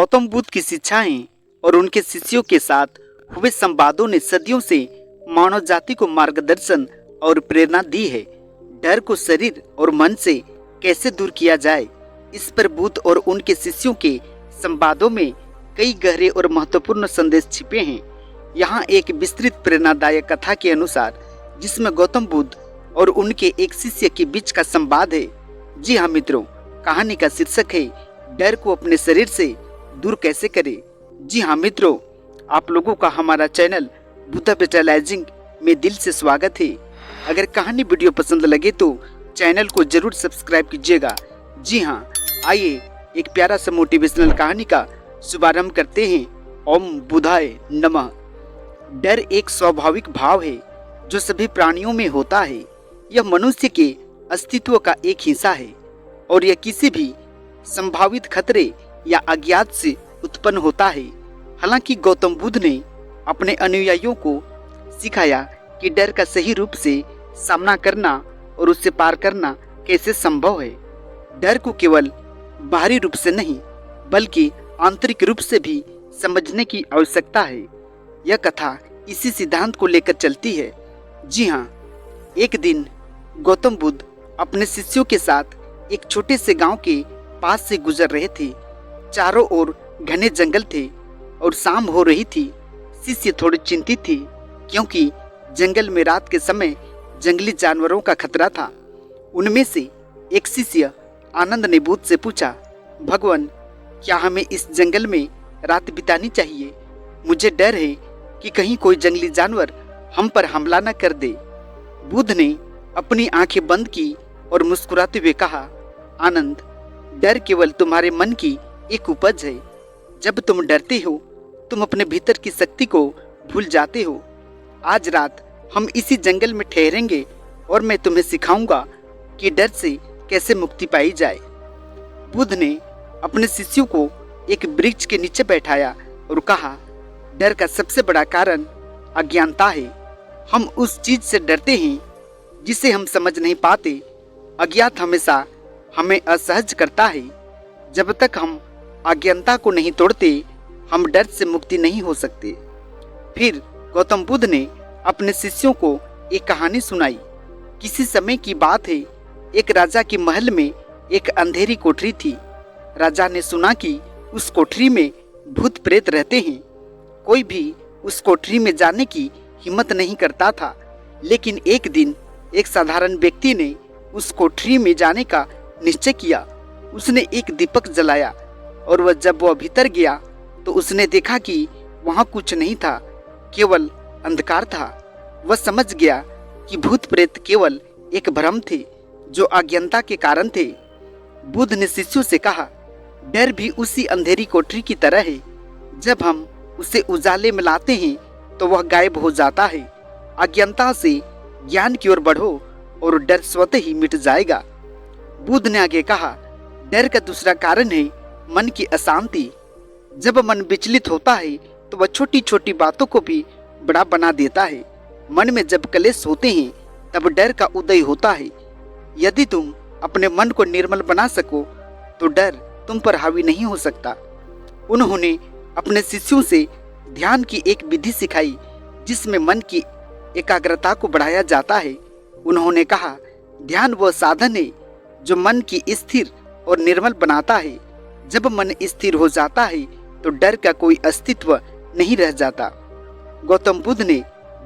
गौतम बुद्ध की शिक्षाएं और उनके शिष्यों के साथ हुए संवादों ने सदियों से मानव जाति को मार्गदर्शन और प्रेरणा दी है। डर को शरीर और मन से कैसे दूर किया जाए, इस पर बुद्ध और उनके शिष्यों के संवादों में कई गहरे और महत्वपूर्ण संदेश छिपे हैं। यहाँ एक विस्तृत प्रेरणादायक कथा के अनुसार, जिसमें गौतम बुद्ध और उनके एक शिष्य के बीच का संवाद है। जी हाँ मित्रों, कहानी का शीर्षक है डर को अपने शरीर से दूर कैसे करें। जी हाँ मित्रों, आप लोगों का हमारा चैनल बुद्धा विजुअलाइजिंग में दिल से स्वागत है। अगर कहानी वीडियो पसंद लगे तो चैनल को जरूर सब्सक्राइब कीजिएगा। जी हाँ, आइए एक प्यारा सा मोटिवेशनल कहानी का शुभारंभ करते हैं। ओम बुद्धाय नमः। डर एक स्वाभाविक भाव है जो सभी प्राणियों में होता है। यह मनुष्य के अस्तित्व का एक हिस्सा है और यह किसी भी संभावित खतरे या अज्ञात से उत्पन्न होता है। हालांकि गौतम बुद्ध ने अपने अनुयायियों को सिखाया कि डर का सही रूप से सामना करना और उससे पार करना कैसे संभव है। डर को केवल बाहरी रूप से नहीं बल्कि आंतरिक रूप से भी समझने की आवश्यकता है। यह कथा इसी सिद्धांत को लेकर चलती है। जी हाँ, एक दिन गौतम बुद्ध अपने शिष्यों के साथ एक छोटे से गांव के पास से गुजर रहे थे। चारों ओर घने जंगल थे और शाम हो रही थी। शिष्य थोड़े चिंतित थे क्योंकि जंगल में रात के समय जंगली जानवरों का खतरा था। उनमें से एक शिष्य आनंद ने बुद्ध से पूछा, भगवान, क्या हमें इस जंगल में रात बितानी चाहिए? मुझे डर है कि कहीं कोई जंगली जानवर हम पर हमला न कर दे। बुद्ध ने अपनी आंखें बंद की और मुस्कुराते हुए कहा, आनंद, डर केवल तुम्हारे मन की एक उपज है। जब तुम डरते हो तुम अपने भीतर की शक्ति को भूल जाते हो। आज रात हम इसी जंगल में ठहरेंगे और मैं तुम्हें सिखाऊंगा कि डर से कैसे मुक्ति पाई जाए। बुद्ध ने अपने शिष्यों को एक वृक्ष के नीचे बैठाया और कहा, डर का सबसे बड़ा कारण अज्ञानता है। हम उस चीज से डरते हैं जिसे हम समझ नहीं पाते। अज्ञात हमेशा हमें असहज करता है। जब तक हम अज्ञानता को नहीं तोड़ते हम डर से मुक्ति नहीं हो सकते। फिर गौतम बुद्ध ने अपने शिष्यों को एक कहानी सुनाई। किसी समय की बात है, एक राजा के महल में एक अंधेरी कोठरी थी। राजा ने सुना कि उस कोठरी में भूत प्रेत रहते हैं। कोई भी उस कोठरी में जाने की हिम्मत नहीं करता था। लेकिन एक दिन एक साधारण व्यक्ति ने उस कोठरी में जाने का निश्चय किया। उसने एक दीपक जलाया और जब वह भीतर गया तो उसने देखा कि वहां कुछ नहीं था, केवल अंधकार था। वह समझ गया कि भूत प्रेत केवल एक भ्रम थे जो अज्ञानता के कारण थे। बुद्ध ने शिष्यों से कहा, डर भी उसी अंधेरी कोठरी की तरह है। जब हम उसे उजाले में लाते हैं तो वह गायब हो जाता है। अज्ञानता से ज्ञान की ओर बढ़ो और डर स्वतः ही मिट जाएगा। बुद्ध ने आगे कहा, डर का दूसरा कारण है मन की अशांति। जब मन विचलित होता है तो वह छोटी छोटी बातों को भी बड़ा बना देता है। मन में जब क्लेश होते हैं तब डर का उदय होता है। यदि तुम अपने मन को निर्मल बना सको तो डर तुम पर हावी नहीं हो सकता। उन्होंने अपने शिष्यों से ध्यान की एक विधि सिखाई जिसमें मन की एकाग्रता को बढ़ाया जाता है। उन्होंने कहा, ध्यान वह साधन है जो मन की स्थिर और निर्मल बनाता है। जब मन स्थिर हो जाता है तो डर का कोई अस्तित्व नहीं रह जाता। गौतम बुद्ध ने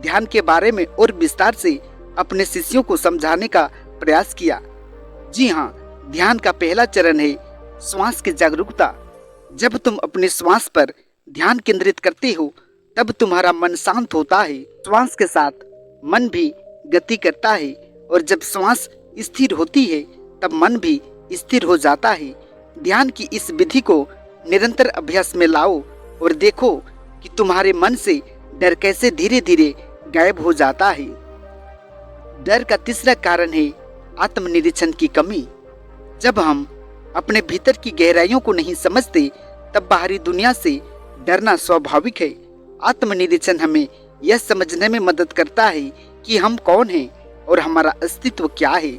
ध्यान के बारे में और विस्तार से अपने शिष्यों को समझाने का प्रयास किया। जी हाँ, ध्यान का पहला चरण है श्वास की जागरूकता। जब तुम अपने श्वास पर ध्यान केंद्रित करते हो तब तुम्हारा मन शांत होता है। श्वास के साथ मन भी गति करता है और जब श्वास स्थिर होती है तब मन भी स्थिर हो जाता है। ध्यान की इस विधि को निरंतर अभ्यास में लाओ और देखो कि तुम्हारे मन से डर कैसे धीरे धीरे गायब हो जाता है। डर का तीसरा कारण है आत्मनिरीक्षण की कमी। जब हम अपने भीतर की गहराइयों को नहीं समझते तब बाहरी दुनिया से डरना स्वाभाविक है। आत्मनिरीक्षण हमें यह समझने में मदद करता है कि हम कौन हैं और हमारा अस्तित्व क्या है।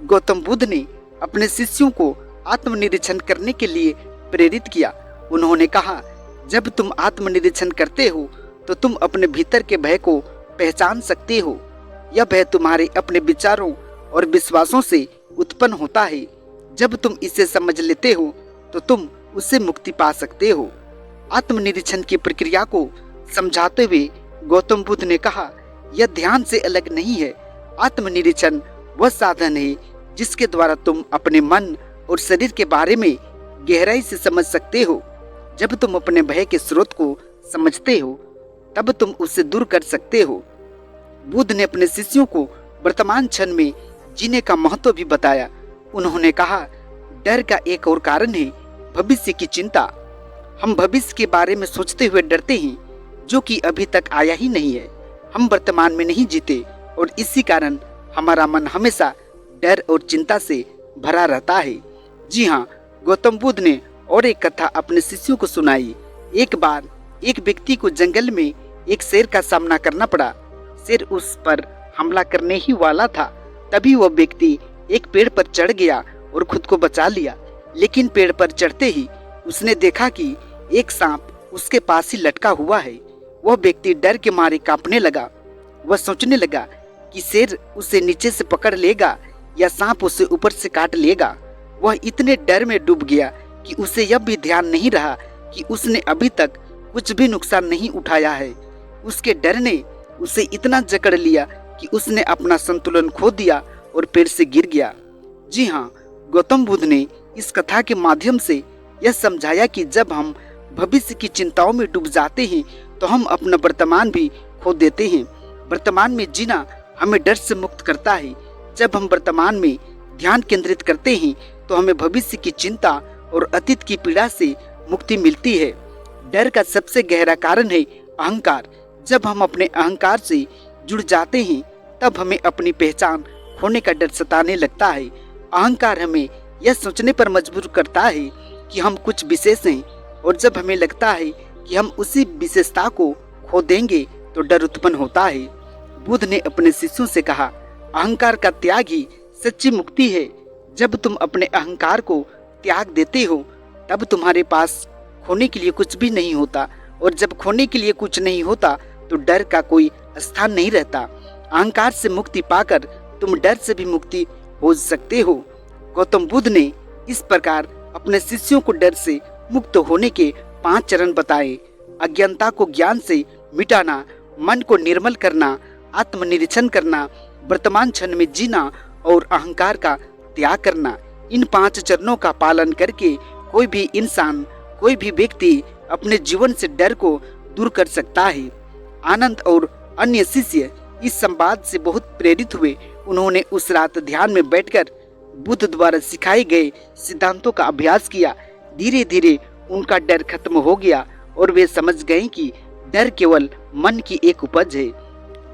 गौतम बुद्ध ने अपने शिष्यों को आत्मनिरीक्षण करने के लिए प्रेरित किया। उन्होंने कहा, जब तुम आत्मनिरीक्षण करते हो तो तुम अपने भीतर के भय को पहचान सकते हो। यह भय तुम्हारे अपने विचारों और विश्वासों से उत्पन्न होता है। जब तुम इसे समझ लेते हो तो तुम उससे मुक्ति पा सकते हो। आत्मनिरीक्षण की प्रक्रिया को समझाते हुए गौतम बुद्ध ने कहा, यह ध्यान से अलग नहीं है। आत्मनिरीक्षण वह साधन है जिसके द्वारा तुम अपने मन और शरीर के बारे में गहराई से समझ सकते हो। जब तुम अपने भय के स्रोत को समझते हो तब तुम उसे दूर कर सकते हो। बुद्ध ने अपने शिष्यों को वर्तमान क्षण में जीने का महत्व भी बताया। उन्होंने कहा, डर का एक और कारण है भविष्य की चिंता। हम भविष्य के बारे में सोचते हुए डरते हैं जो कि अभी तक आया ही नहीं है। हम वर्तमान में नहीं जीते और इसी कारण हमारा मन हमेशा डर और चिंता से भरा रहता है। जी हाँ, गौतम बुद्ध ने और एक कथा अपने शिष्यों को सुनाई। एक बार एक व्यक्ति को जंगल में एक शेर का सामना करना पड़ा। शेर उस पर हमला करने ही वाला था। तभी वह व्यक्ति एक पेड़ पर चढ़ गया और खुद को बचा लिया। लेकिन पेड़ पर चढ़ते ही उसने देखा कि एक सांप उसके पास ही लटका हुआ है। वह व्यक्ति डर के मारे कांपने लगा। वह सोचने लगा कि शेर उसे नीचे से पकड़ लेगा या सांप उसे ऊपर से काट लेगा। वह इतने डर में डूब गया कि उसे यह भी ध्यान नहीं रहा कि उसने अभी तक कुछ भी नुकसान नहीं उठाया है। उसके डर ने उसे इतना जकड़ लिया कि उसने अपना संतुलन खो दिया और पेड़ से गिर गया। जी हाँ, गौतम बुद्ध ने इस कथा के माध्यम से यह समझाया कि जब हम भविष्य की चिंताओं में डूब जाते हैं तो हम अपना वर्तमान भी खो देते हैं। वर्तमान में जीना हमें डर से मुक्त करता है। जब हम वर्तमान में ध्यान केंद्रित करते हैं तो हमें भविष्य की चिंता और अतीत की पीड़ा से मुक्ति मिलती है। डर का सबसे गहरा कारण है अहंकार। जब हम अपने अहंकार से जुड़ जाते हैं तब हमें अपनी पहचान खोने का डर सताने लगता है। अहंकार हमें यह सोचने पर मजबूर करता है कि हम कुछ विशेष हैं, और जब हमें लगता है कि हम उसी विशेषता को खो देंगे तो डर उत्पन्न होता है। बुद्ध ने अपने शिष्यों से कहा, अहंकार का त्याग ही सच्ची मुक्ति है। जब तुम अपने अहंकार को त्याग देते हो तब तुम्हारे पास खोने के लिए कुछ भी नहीं होता, और जब खोने के लिए कुछ नहीं होता तो डर का कोई स्थान नहीं रहता। अहंकार से मुक्ति पाकर तुम डर से भी मुक्ति हो सकते हो। गौतम बुद्ध ने इस प्रकार अपने शिष्यों को डर से मुक्त होने के 5 चरण बताए। अज्ञानता को ज्ञान से मिटाना, मन को निर्मल करना, आत्मनिरीक्षण करना, वर्तमान क्षण में जीना और अहंकार का त्याग करना। इन 5 चरणों का पालन करके कोई भी इंसान, कोई भी व्यक्ति अपने जीवन से डर को दूर कर सकता है। आनंद और अन्य शिष्य इस संवाद से बहुत प्रेरित हुए। उन्होंने उस रात ध्यान में बैठकर बुद्ध द्वारा सिखाए गए सिद्धांतों का अभ्यास किया। धीरे धीरे उनका डर खत्म हो गया और वे समझ गए कि डर केवल मन की एक उपज है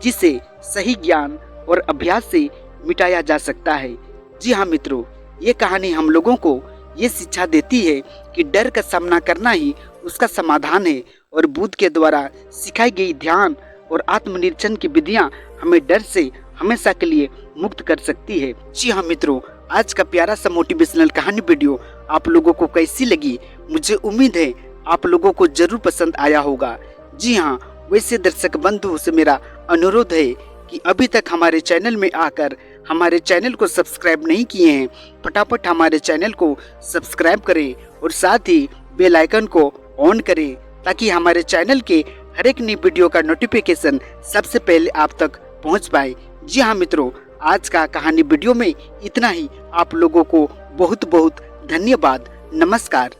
जिसे सही ज्ञान और अभ्यास से मिटाया जा सकता है। जी हाँ मित्रों, ये कहानी हम लोगों को ये शिक्षा देती है कि डर का सामना करना ही उसका समाधान है, और बुद्ध के द्वारा सिखाई गई ध्यान और आत्मनिरीक्षण की विधियां हमें डर से हमेशा के लिए मुक्त कर सकती है। जी हाँ मित्रों, आज का प्यारा सा मोटिवेशनल कहानी वीडियो आप लोगों को कैसी लगी? मुझे उम्मीद है आप लोगों को जरूर पसंद आया होगा। जी हाँ, वैसे दर्शक बंधु से मेरा अनुरोध है कि अभी तक हमारे चैनल में आकर हमारे चैनल को सब्सक्राइब नहीं किए हैं, फटाफट हमारे चैनल को सब्सक्राइब करें और साथ ही बेल आइकन को ऑन करें ताकि हमारे चैनल के हर एक नई वीडियो का नोटिफिकेशन सबसे पहले आप तक पहुंच पाए। जी हाँ मित्रों, आज का कहानी वीडियो में इतना ही। आप लोगों को बहुत बहुत धन्यवाद। नमस्कार।